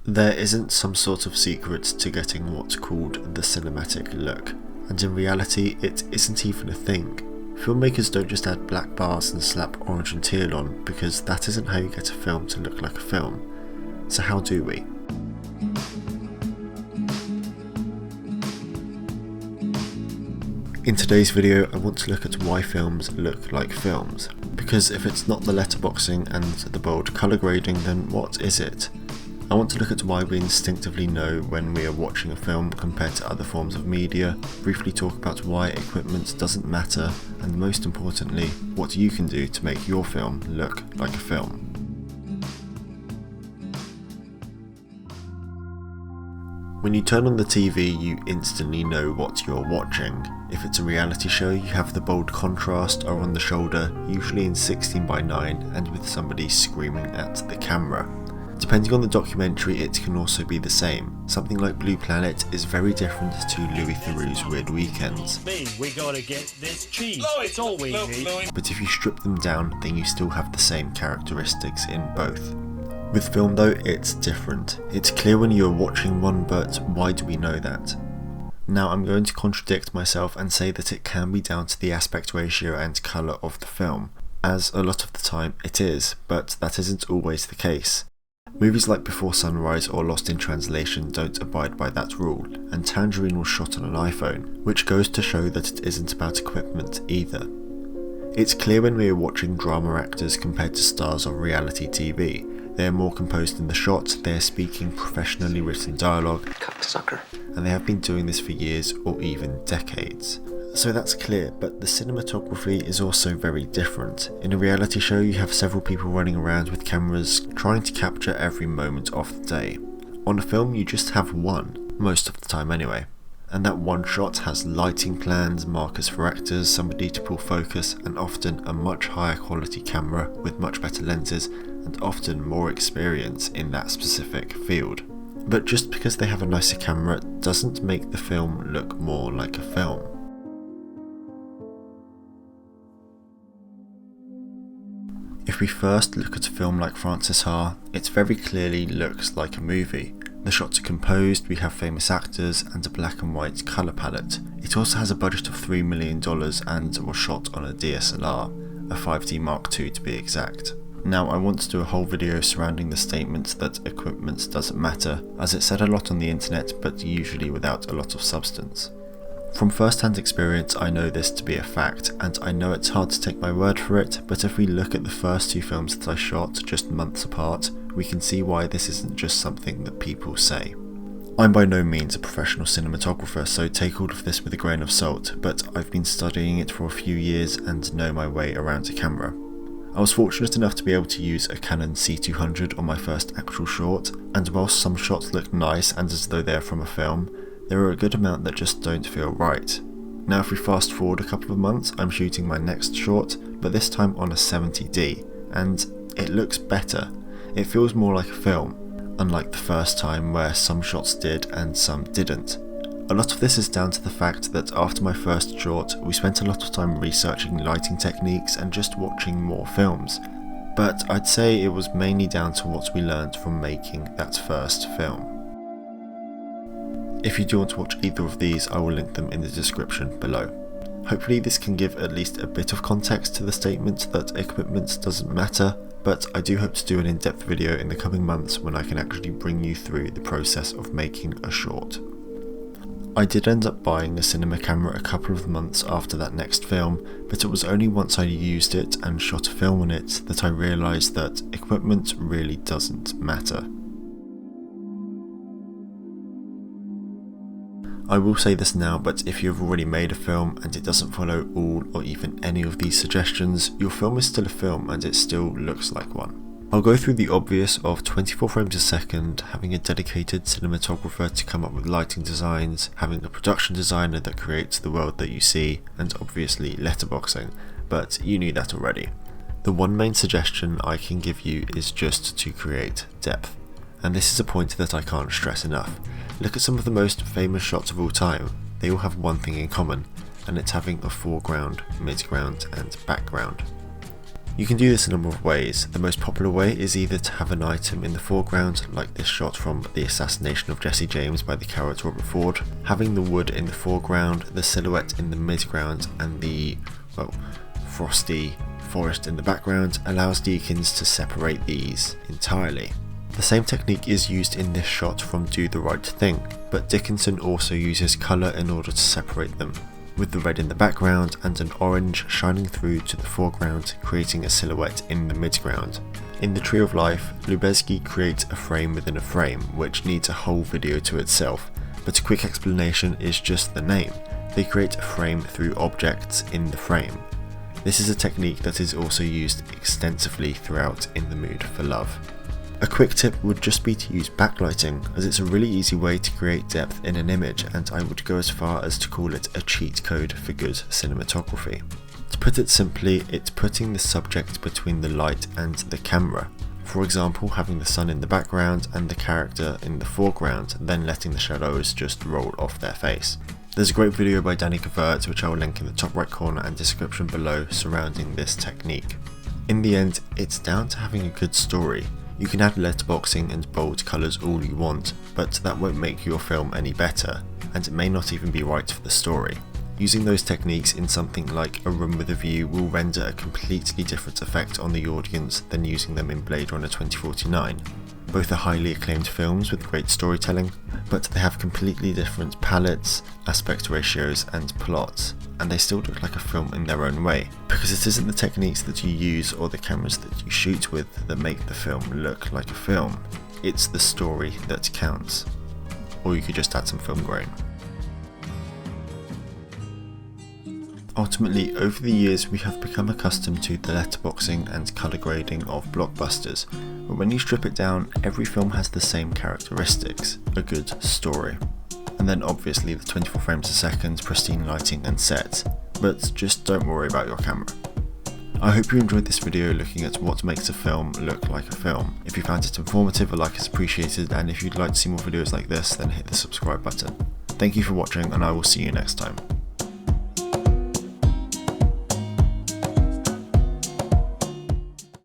There isn't some sort of secret to getting what's called the cinematic look, and in reality it isn't even a thing. Filmmakers don't just add black bars and slap orange and teal on, because that isn't how you get a film to look like a film. So how do we? In today's video I want to look at why films look like films, because if it's not the letterboxing and the bold colour grading, then what is it? I want to look at why we instinctively know when we are watching a film compared to other forms of media, briefly talk about why equipment doesn't matter, and most importantly, what you can do to make your film look like a film. When you turn on the TV, you instantly know what you're watching. If it's a reality show, you have the bold contrast or on the shoulder, usually in 16:9 and with somebody screaming at the camera. Depending on the documentary, it can also be the same. Something like Blue Planet is very different to Louis Theroux's Weird Weekends. We gotta get this cheese. It's all we need. But if you strip them down, then you still have the same characteristics in both. With film though, it's different. It's clear when you're watching one, but why do we know that? Now I'm going to contradict myself and say that it can be down to the aspect ratio and colour of the film, as a lot of the time it is, but that isn't always the case. Movies like Before Sunrise or Lost in Translation don't abide by that rule, and Tangerine was shot on an iPhone, which goes to show that it isn't about equipment either. It's clear when we are watching drama actors compared to stars of reality TV. They are more composed in the shot, they are speaking professionally written dialogue, cocksucker, and they have been doing this for years or even decades. So that's clear, but the cinematography is also very different. In a reality show you have several people running around with cameras trying to capture every moment of the day. On a film you just have one, most of the time anyway. And that one shot has lighting plans, markers for actors, somebody to pull focus, and often a much higher quality camera with much better lenses and often more experience in that specific field. But just because they have a nicer camera doesn't make the film look more like a film. If we first look at a film like Frances Ha, it very clearly looks like a movie. The shots are composed, we have famous actors, and a black and white colour palette. It also has a budget of $3 million and was shot on a DSLR, a 5D Mark II to be exact. Now I want to do a whole video surrounding the statement that equipment doesn't matter, as it's said a lot on the internet but usually without a lot of substance. From first-hand experience I know this to be a fact, and I know it's hard to take my word for it, but if we look at the first two films that I shot just months apart, we can see why this isn't just something that people say. I'm by no means a professional cinematographer, so take all of this with a grain of salt, but I've been studying it for a few years and know my way around a camera. I was fortunate enough to be able to use a Canon C200 on my first actual short, and whilst some shots look nice and as though they're from a film, there are a good amount that just don't feel right. Now if we fast forward a couple of months, I'm shooting my next short, but this time on a 70D, and it looks better. It feels more like a film, unlike the first time where some shots did and some didn't. A lot of this is down to the fact that after my first short, we spent a lot of time researching lighting techniques and just watching more films, but I'd say it was mainly down to what we learned from making that first film. If you do want to watch either of these, I will link them in the description below. Hopefully this can give at least a bit of context to the statement that equipment doesn't matter, but I do hope to do an in-depth video in the coming months when I can actually bring you through the process of making a short. I did end up buying a cinema camera a couple of months after that next film, but it was only once I used it and shot a film on it that I realised that equipment really doesn't matter. I will say this now, but if you have already made a film and it doesn't follow all or even any of these suggestions, your film is still a film and it still looks like one. I'll go through the obvious of 24 frames a second, having a dedicated cinematographer to come up with lighting designs, having a production designer that creates the world that you see, and obviously letterboxing, but you knew that already. The one main suggestion I can give you is just to create depth, and this is a point that I can't stress enough. Look at some of the most famous shots of all time. They all have one thing in common, and it's having a foreground, midground and background. You can do this a number of ways. The most popular way is either to have an item in the foreground, like this shot from The Assassination of Jesse James by the character Robert Ford, having the wood in the foreground, the silhouette in the midground, and the, well, frosty forest in the background allows Deakins to separate these entirely. The same technique is used in this shot from Do the Right Thing, but Dickinson also uses colour in order to separate them, with the red in the background and an orange shining through to the foreground, creating a silhouette in the midground. In The Tree of Life, Lubezki creates a frame within a frame, which needs a whole video to itself, but a quick explanation is just the name. They create a frame through objects in the frame. This is a technique that is also used extensively throughout In the Mood for Love. A quick tip would just be to use backlighting, as it's a really easy way to create depth in an image, and I would go as far as to call it a cheat code for good cinematography. To put it simply, it's putting the subject between the light and the camera. For example, having the sun in the background and the character in the foreground, then letting the shadows just roll off their face. There's a great video by Danny Covert, which I will link in the top right corner and description below, surrounding this technique. In the end, it's down to having a good story. You can add letterboxing and bold colours all you want, but that won't make your film any better, and it may not even be right for the story. Using those techniques in something like A Room with a View will render a completely different effect on the audience than using them in Blade Runner 2049. Both are highly acclaimed films with great storytelling, but they have completely different palettes, aspect ratios and plots, and they still look like a film in their own way, because it isn't the techniques that you use or the cameras that you shoot with that make the film look like a film, it's the story that counts. Or you could just add some film grain. Ultimately, over the years we have become accustomed to the letterboxing and colour grading of blockbusters, but when you strip it down, every film has the same characteristics, a good story. And then obviously the 24 frames a second, pristine lighting and sets, but just don't worry about your camera. I hope you enjoyed this video looking at what makes a film look like a film. If you found it informative, a like is appreciated, and if you'd like to see more videos like this, then hit the subscribe button. Thank you for watching, and I will see you next time.